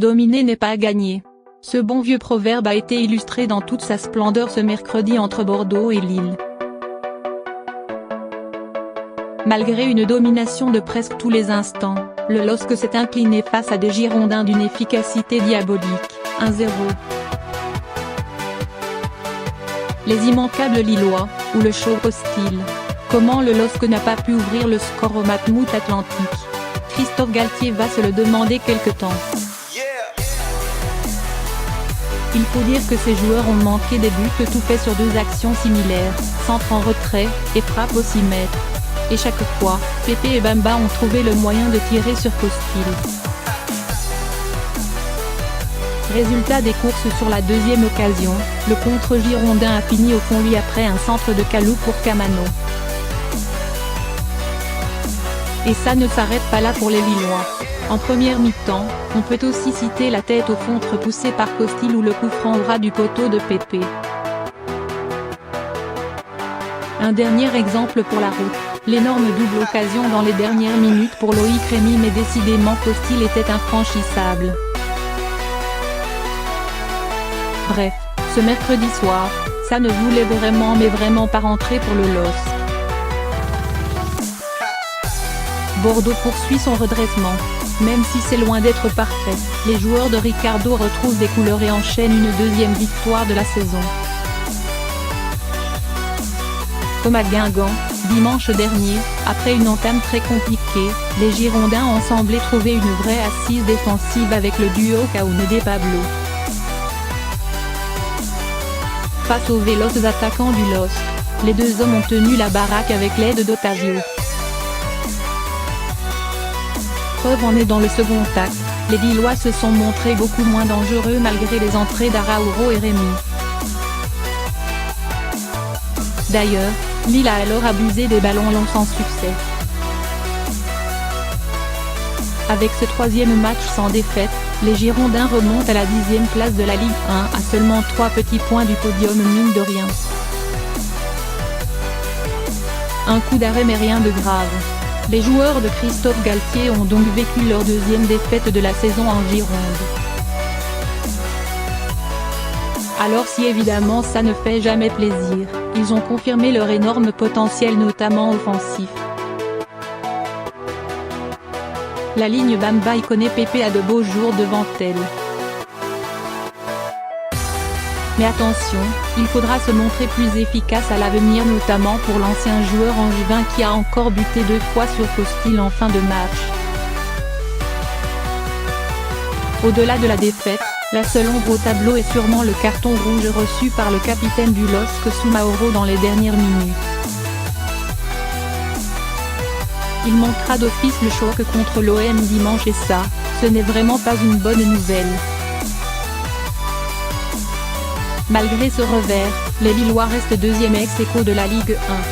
Dominer n'est pas gagner. Ce bon vieux proverbe a été illustré dans toute sa splendeur ce mercredi entre Bordeaux et Lille. Malgré une domination de presque tous les instants, le LOSC s'est incliné face à des Girondins d'une efficacité diabolique, 1-0. Les immanquables Lillois, ou le show hostile. Comment le LOSC n'a pas pu ouvrir le score au Matmut Atlantique? Christophe Galtier va se le demander quelque temps. Il faut dire que ces joueurs ont manqué des buts tout fait sur deux actions similaires, centre en retrait, et frappe au 6 mètres. Et chaque fois, Pépé et Bamba ont trouvé le moyen de tirer sur Costil. Résultat des courses sur la deuxième occasion, le contre-girondin a fini au fond lui après un centre de Kalou pour Camano. Et ça ne s'arrête pas là pour les Lillois. En première mi-temps, on peut aussi citer la tête au fond repoussée par Costil ou le coup franc au ras du poteau de Pépé. Un dernier exemple pour la route, l'énorme double occasion dans les dernières minutes pour Loïc Rémy, mais décidément Costil était infranchissable. Bref, ce mercredi soir, ça ne voulait vraiment pas rentrer pour le LOSC. Bordeaux poursuit son redressement. Même si c'est loin d'être parfait, les joueurs de Ricardo retrouvent des couleurs et enchaînent une deuxième victoire de la saison. Comme à Guingamp, dimanche dernier, après une entame très compliquée, les Girondins ont semblé trouver une vraie assise défensive avec le duo Kaounedé-Pablo. Face aux véloces attaquants du LOSC, les deux hommes ont tenu la baraque avec l'aide d'Otavio. Preuve en est dans le second acte, les Lillois se sont montrés beaucoup moins dangereux malgré les entrées d'Araouro et Rémy. D'ailleurs, Lille a alors abusé des ballons longs sans succès. Avec ce troisième match sans défaite, les Girondins remontent à la 10e place de la Ligue 1 à seulement 3 petits points du podium, mine de rien. Un coup d'arrêt mais rien de grave. Les joueurs de Christophe Galtier ont donc vécu leur deuxième défaite de la saison en Gironde. Alors si évidemment ça ne fait jamais plaisir, ils ont confirmé leur énorme potentiel notamment offensif. La ligne Bamba Ikoné Pépé a de beaux jours devant elle. Mais attention, il faudra se montrer plus efficace à l'avenir, notamment pour l'ancien joueur angevin qui a encore buté 2 fois sur Costil en fin de match. Au-delà de la défaite, la seule ombre au tableau est sûrement le carton rouge reçu par le capitaine du LOSC Soumaoro dans les dernières minutes. Il manquera d'office le choc contre l'OM dimanche et ça, ce n'est vraiment pas une bonne nouvelle. Malgré ce revers, les Lillois restent deuxième ex-aequo de la Ligue 1.